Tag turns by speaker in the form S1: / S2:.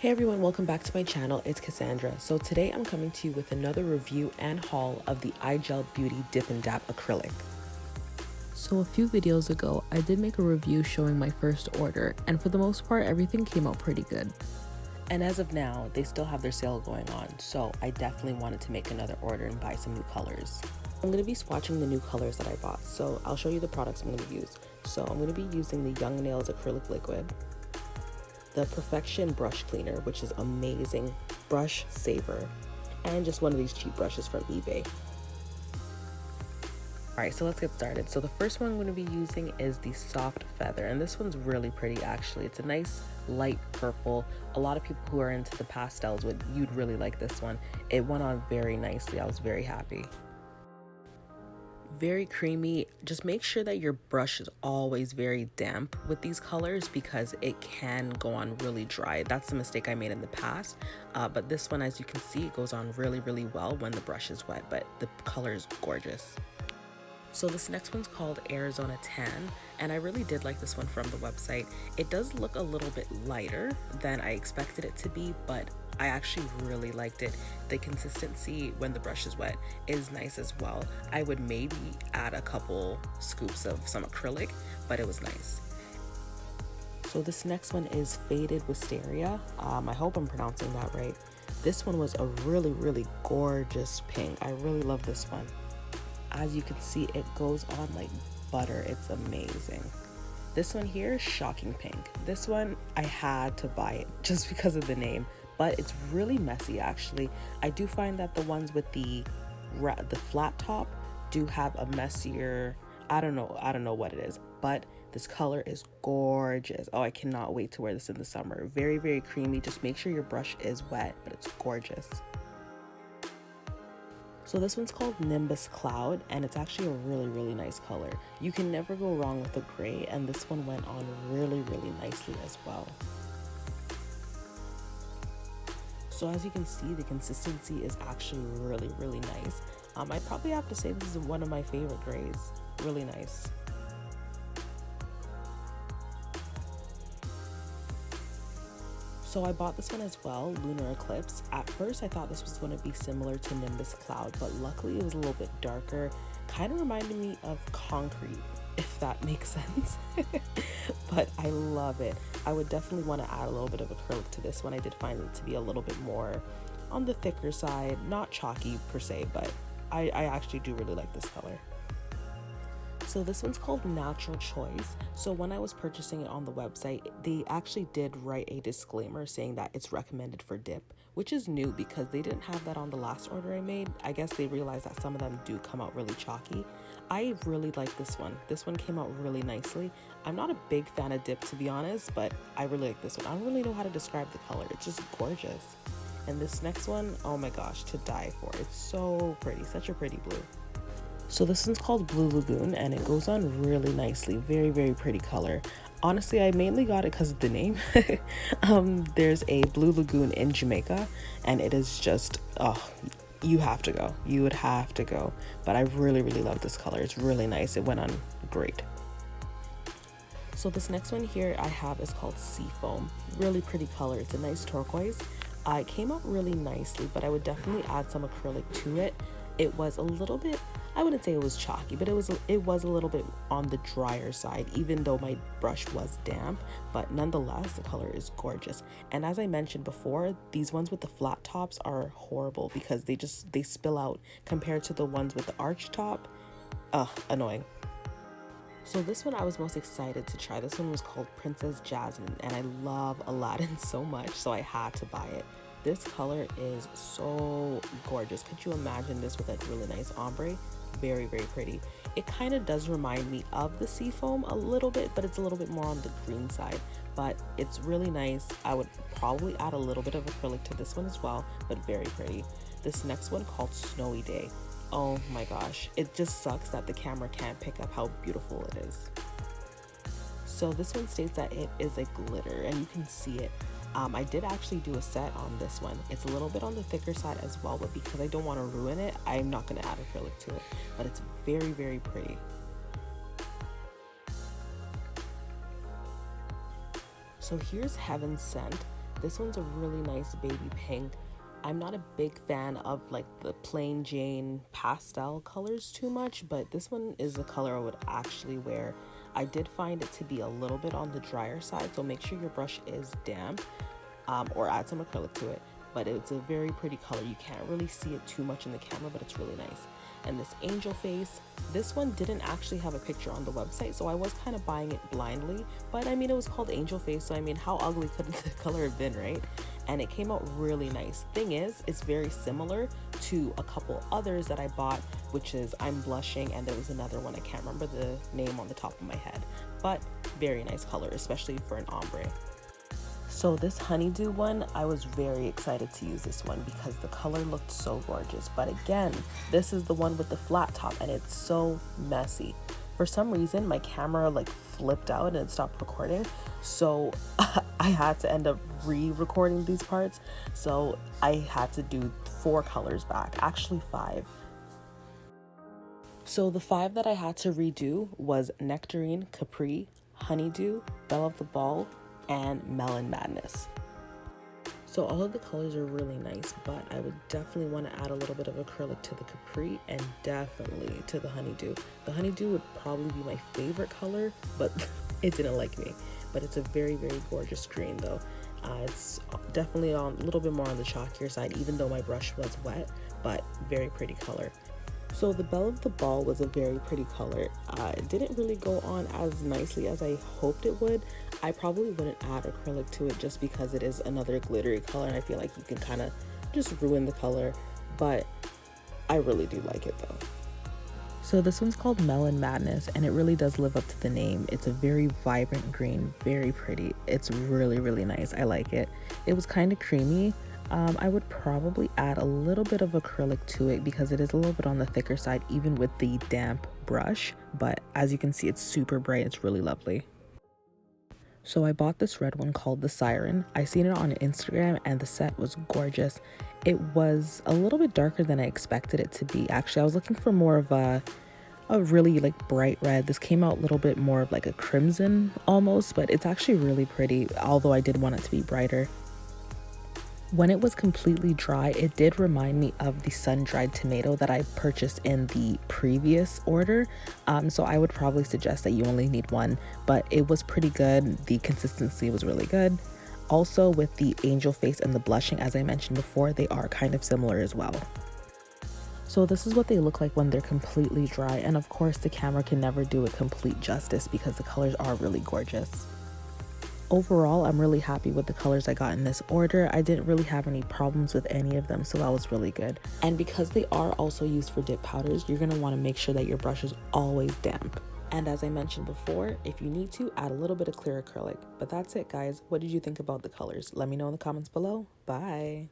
S1: Hey everyone, welcome back to my channel. It's Cassandra. So today I'm coming to you with another review and haul of the iGel Beauty Dip Dap acrylic. So a few videos ago, I did make a review showing my first order, and for the most part, everything came out pretty good. And as of now, they still have their sale going on, so I definitely wanted to make another order and buy some new colors. I'm going to be swatching the new colors that I bought, so I'll show you the products I'm going to use. So I'm going to be using the Young Nails acrylic liquid, the Perfection brush cleaner, which is amazing, brush saver, and just one of these cheap brushes from eBay. Alright, so let's get started. So the first one I'm going to be using is the Soft Feather, and this one's really pretty actually. It's a nice light purple. A lot of people who are into the pastels you'd really like this one. It went on very nicely. I was very happy. Very creamy. Just make sure that your brush is always very damp with these colors because it can go on really dry. That's the mistake I made in the past, but this one, as you can see, it goes on really well when the brush is wet, but the color is gorgeous. So this next one's called Arizona Tan, and I really did like this one from the website. It does look a little bit lighter than I expected it to be, but I actually really liked it. The consistency when the brush is wet is nice as well. I would maybe add a couple scoops of some acrylic, but it was nice. So this next one is Faded Wisteria. I hope I'm pronouncing that right. This one was a really gorgeous pink. I really love this one. As you can see, it goes on like butter. It's amazing. This one here is shocking pink. This one, I had to buy it just because of the name, but it's really messy actually. I do find that the ones with the flat top do have a messier, I don't know what it is, but this color is gorgeous. Oh, I cannot wait to wear this in the summer. Very creamy. Just make sure your brush is wet, but it's gorgeous. So this one's called Nimbus Cloud, and it's actually a really nice color. You can never go wrong with a gray, and this one went on really nicely as well. So as you can see, the consistency is actually really nice. I'd probably have to say this is one of my favorite grays. Really nice. So I bought this one as well, Lunar Eclipse. At first I thought this was going to be similar to Nimbus Cloud, but luckily it was a little bit darker. Kind of reminded me of concrete, if that makes sense. But I love it. I would definitely want to add a little bit of acrylic to this one. I did find it to be a little bit more on the thicker side, not chalky per se, but I actually do really like this color. So this one's called Natural Choice. So when I was purchasing it on the website, they actually did write a disclaimer saying that it's recommended for dip, which is new because they didn't have that on the last order I made. I guess they realized that some of them do come out really chalky. I really like this one. This one came out really nicely. I'm not a big fan of dip, to be honest, but I really like this one. I don't really know how to describe the color. It's just gorgeous. And this next one, oh my gosh, to die for. It's so pretty, such a pretty blue. So this one's called Blue Lagoon, and it goes on really nicely. Very pretty color. Honestly, I mainly got it because of the name. There's a Blue Lagoon in Jamaica, and it is just, oh, you have to go. You would have to go. But I really love this color. It's really nice. It went on great. So this next one here I have is called Seafoam. Really pretty color. It's a nice turquoise. It came out really nicely, but I would definitely add some acrylic to it. It was a little bit, I wouldn't say it was chalky, but it was a little bit on the drier side, even though my brush was damp, but nonetheless, the color is gorgeous. And as I mentioned before, these ones with the flat tops are horrible because they spill out compared to the ones with the arch top. Annoying. So this one I was most excited to try. This one was called Princess Jasmine, and I love Aladdin so much, so I had to buy it. This color is so gorgeous. Could you imagine this with a really nice ombre? Very pretty. It kind of does remind me of the Seafoam a little bit, but it's a little bit more on the green side. But it's really nice. I would probably add a little bit of acrylic to this one as well, but very pretty. This next one called Snowy Day. Oh my gosh, it just sucks that the camera can't pick up how beautiful it is. So this one states that it is a glitter, and you can see it. I did actually do a set on this one. It's a little bit on the thicker side as well, but because I don't want to ruin it, I'm not going to add acrylic to it. But it's very pretty. So here's Heaven Sent. This one's a really nice baby pink. I'm not a big fan of like the plain Jane pastel colors too much, but this one is a color I would actually wear. I did find it to be a little bit on the drier side, so make sure your brush is damp, or add some acrylic to it. But it's a very pretty color. You can't really see it too much in the camera, but it's really nice. And this angel face, this one didn't actually have a picture on the website, so I was kind of buying it blindly. But I mean, it was called angel face, so I mean, how ugly could the color have been, right? And it came out really nice. Thing is, it's very similar to a couple others that I bought, which is I'm Blushing, and there was another one, I can't remember the name on the top of my head, but very nice color, especially for an ombre. So this Honeydew one, I was very excited to use this one because the color looked so gorgeous. But again, this is the one with the flat top and it's so messy. For some reason, my camera like flipped out and it stopped recording. So I had to end up re-recording these parts. So I had to do 4 colors back, actually 5. So the 5 that I had to redo was Nectarine, Capri, Honeydew, Belle of the Balle, and Melon Madness. So all of the colors are really nice, but I would definitely want to add a little bit of acrylic to the Capri and definitely to the Honeydew. The Honeydew would probably be my favorite color, but it didn't like me. But it's a very, very gorgeous green though. It's definitely a little bit more on the chalkier side, even though my brush was wet, but very pretty color. So the Belle of the Balle was a very pretty color. It didn't really go on as nicely as I hoped it would. I probably wouldn't add acrylic to it just because it is another glittery color and I feel like you can kind of just ruin the color, but I really do like it though. So this one's called Melon Madness and it really does live up to the name. It's a very vibrant green, very pretty. It's really, really nice. I like it. It was kind of creamy. I would probably add a little bit of acrylic to it because it is a little bit on the thicker side even with the damp brush, but as you can see it's super bright. It's really lovely. So I bought this red one called the Siren. I seen it on Instagram and the set was gorgeous. It was a little bit darker than I expected it to be. Actually, I was looking for more of a really like bright red. This came out a little bit more of like a crimson almost, but it's actually really pretty, although I did want it to be brighter. When it was completely dry, it did remind me of the sun-dried tomato that I purchased in the previous order. So I would probably suggest that you only need one, but it was pretty good. The consistency was really good. Also with the angel face and the blushing, as I mentioned before, they are kind of similar as well. So this is what they look like when they're completely dry. And of course, the camera can never do it complete justice because the colors are really gorgeous. Overall, I'm really happy with the colors I got in this order. I didn't really have any problems with any of them, so that was really good. And because they are also used for dip powders, you're going to want to make sure that your brush is always damp. And as I mentioned before, if you need to, add a little bit of clear acrylic. But that's it, guys. What did you think about the colors? Let me know in the comments below. Bye!